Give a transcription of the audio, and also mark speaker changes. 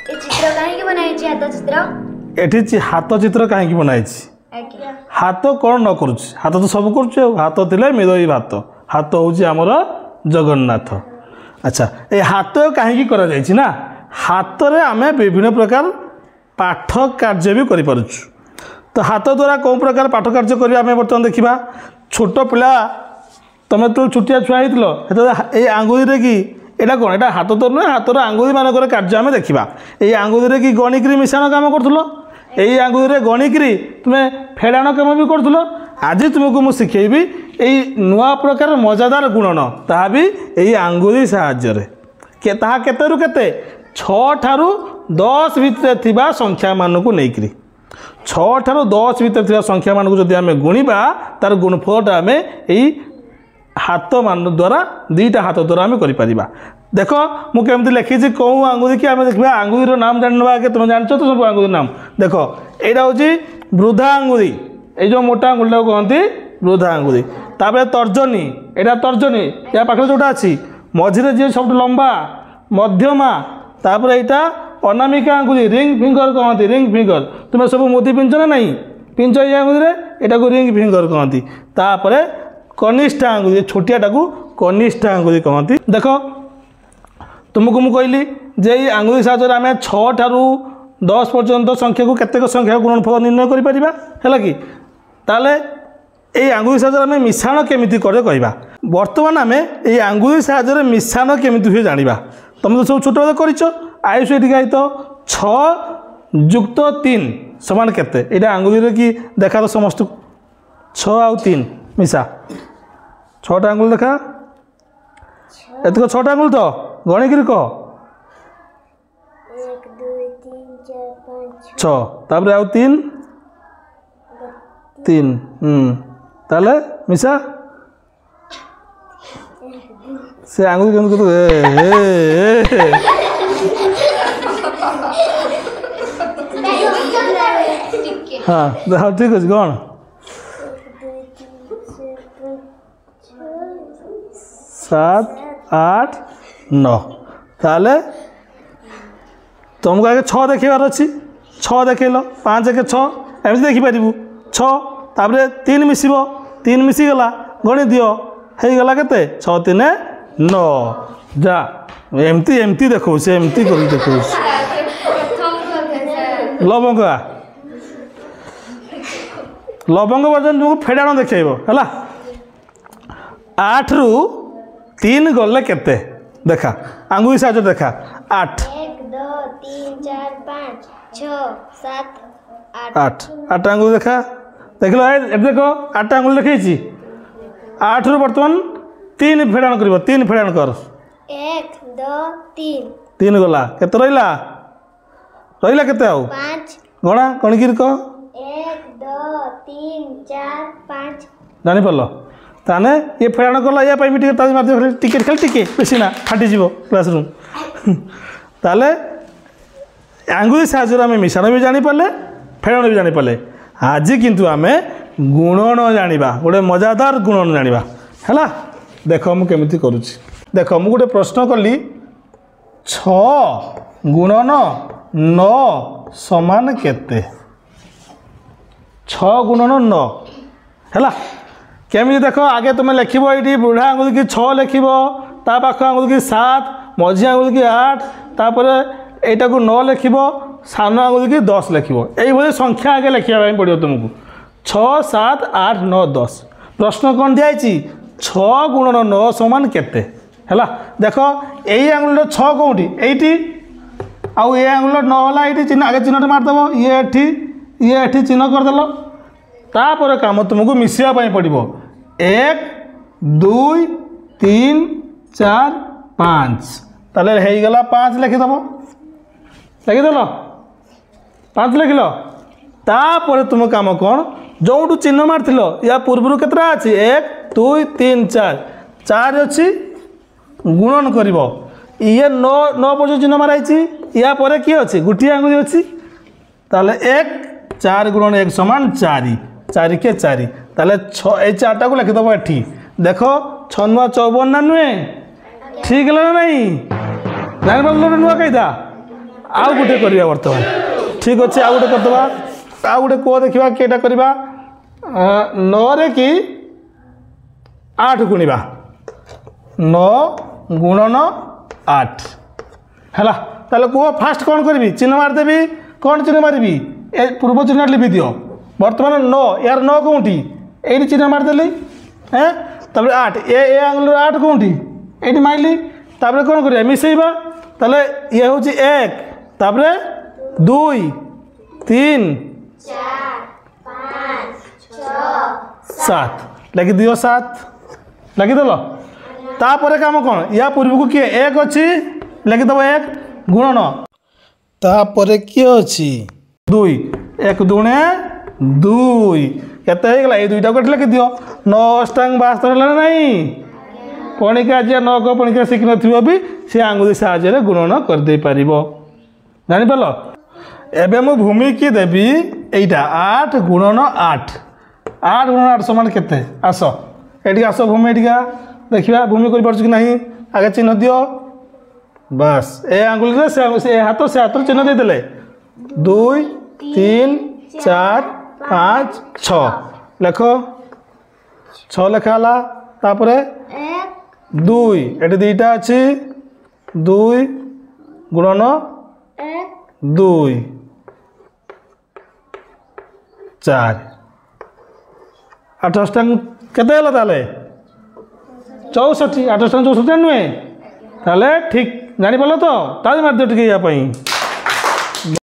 Speaker 1: चित्र कहीं बनाई हाथ चित्र
Speaker 2: एठी हाथ चित्र कहीं बनाई हाथ कौन न कर हाथ तो सब कर हाथ थे मिदई भात हाथ हूँ आमर जगन्नाथ। अच्छा ये हाथ कहीं करा ना हाथ रे आमे विभिन्न प्रकार पाठ कार्य भी करूँ। तो हाथ द्वारा कौ प्रकार पाठ कार्य करें आम बर्तमान देखा छोट पिला तुम तो छुटिया छुआ होते ये आंगुरी कि यहाँ कौन यहाँ हाथ तो नुहे हाथर आंगुरी मानक कार्य आम देखा ये आंगुरी कि गणिक मिशाण कम कर यही आंगुरी गणिक तुम्हें फेड़ाण कम भी कर आज तुमको मुझे शिखेबी यही नुआ प्रकार मजादार गुणन ता भी यही आंगुरी साहाय्य केतेरु केते 6 ठारू 10 भितर थिबा संख्या मान को लेकर 6 ठारू 10 भितर थिबा संख्या मान को जदि आमे गुणिबा तार गुणफलटा आमे यही हाथ मान द्वारा दीटा हाथ द्वारा आम कर देख मुझे लिखी कौ आंगुरी की आम देखा आंगुरी नाम जानवा आगे तुम जान तो सब आंगुरी नाम देख यहाँ हूँ वृद्धा आंगुरी ये जो मोटा आंगुरी कहते वृद्धा आंगुरी तापर तर्जनी यहाँ तर्जनी या पाखे जोटा अच्छी मझे जी सब लंबा मध्यमा तापर यहाँ अनामिका आंगुरी रिंग फिंगर कहती रिंग फिंगर तुम्हें सब मोदी पिंच ना नहीं पिंच ये आंगुरी यहाँ को रिंग फिंगर कहती तापर कनिष्ठ आंगुरी छोटियाटा को कनिष्ठ आंगुरी कहती देख तुमको मुझे कहली जे ये आंगुरी साहाय्य आम 6 ठारू 10 पर्यंत संख्या को केतेक संख्या गुणनफल निर्णय करा कि ताले ये आंगुरी साहाय्य आम मिशाण केमिति करे कहबा वर्तमान आम ये आंगुरी साहाय्य मिशाण केमिति हुए जानिबा तुम तो सब छोट कर आयुष ये तो 6 युक्त 3 समान केते यहाँ आंगुरी कि देखा तो समस्त 6 आउ 3 मिसा 6टा आंगुल देखा एतक 6टा आंगुल तो गणिक कह
Speaker 1: 1 2 3 4 5
Speaker 2: 6 तापर आउ 3 3 ताले मिसा से आंगुल केमति हाँ ठीक अच्छे कौन 7 8 9 ताले तुमको आगे 6 देखार अच्छी 6 देखेल 5 1 6 एमती देखिपार 6 तापर 3 मिसब 3 मिसीगला गणी दियो हो गला के 6 3 9 जा एमती एमती देखो से एमती कर देखो लवंगा लवंग वर्जन तुमको फेड़ाण देखब है 8 रु 3 गले केते देखा आंगुरी साहाय्य देखा 8
Speaker 1: 1 2 3 4 5 6 7
Speaker 2: 8 8 आंगुरी देखा देख लो देख 8 आंगुरी देखी 8 रु बर्तमान 3 फेड़ाण कर 3 फेड़ाण कर
Speaker 1: 1 2 3
Speaker 2: 3 गला केते रहिला रहिला केते आउ
Speaker 1: 5
Speaker 2: गणा कणकिर कह
Speaker 1: 1 2 3 4 5
Speaker 2: जानी पार ताने ये फेड़ाण कला या भी टिकेट खाली टिके बेसी ना फाटीज क्लासरूम ताले आंगुरी साहाय्य आम मिशाण भी जानीपारे फेड़ाण भी जानीपारे आज किंतु आम गुणन जाना गोटे मजादार गुणन जाना है देख मुझे करुच्ची देख मु गोटे प्रश्न कली 6 गुणन 9 समान केते 6 गुणन 9 है केमी देख आगे तुम लिख ये बुढ़ा आंगुल की 6 लिख ता पाख आंगुल की 7 मझी आंगुल की 8 तापर यहाँ को 9 लिख सान आंगुल की 10 लिख ये संख्या आगे लिखा पड़ो तुमको 6 7 8 9 10 प्रश्न कौन दिखाई 6 गुणन 9 समान केते है देख यही आंगुल 6 कौटी ये आउ ये आंगुल 9 है ये चिन्ह आगे चिन्हटे मारदेव ये चिन्ह करदेल तापर काम तुमको मिसापी पड़ो 1 2 3 4 5 ताले गला 5 लिखिदेव लिखिदेल 5 लिखिल तापर तुम काम कौन जो चिन्ह मार या पूर्व केतटा अच्छी 1 2 3 4 4 अच्छी गुणन कर ये 9 पर्यटन चिन्ह माराई या पर किए अच्छी गोटे आंगुरी अच्छी ताले 1 4 गुणन 1 समान 4 4 के 4 ताले 6 ये 4टा को लिखिदेव ये देख 6 नुआ 54 ना नुहे ठीक है ना नहीं जान पार नुआ कही था आउ गोटे करवा बर्तमान ठीक अच्छे आउ गोटे करदे आउ गोटे कह देखा किटा करवा 9 रे कि 8 गुणवा 9 गुणन 8 है ताले कह फास्ट कौन करी चिन्ह मारदेवी कौन चिन्ह मारि पूर्व चिन्ह लिपि दियो बर्तमान 9 यार 9 कौटी ये चिन्ह मारदेली हैं तब 8 ए आंगुल 8 कौटी ये मारली तापर कौन कर मिसेबा ताले ये हूँ 1 तापर 2 3 7 लगी दियो 7 लगिदेल तापर काम कौन या पूर्व को किए 1 अच्छी लगिदेव 1 गुणन तापर किए अच्छी 2 1 दुणे 2 केते गला ये दुईटा कोट लिखि दियो 9 अष्टांग 72 है नहीं पणिका जे 9 को पणिका शिखि नथिबो भी से आंगुली साहाय्य गुणन कर दे पारिबो जानि पालो एबे मु भूमि की देबी एटा 8 गुणन 8 8 गुणन 8 समान केते आसो एटी आसो भूमि एटिका देखिबा भूमि कर परछु कि नहीं आगे चिन्ह दियो बस ए आंगुली रे से हाथ चिन्ह दे देले 2 3 4 5 6 लेखो 6 लेखाला तापरे 2 एटी दुईटा अच्छी 2 गुणन 2 4 8 अष्टांग केते हला ताले 64 8 अष्टांग 64 नुहे ताले ठीक जानी पालो तो ताली मार दियो टिके या पई।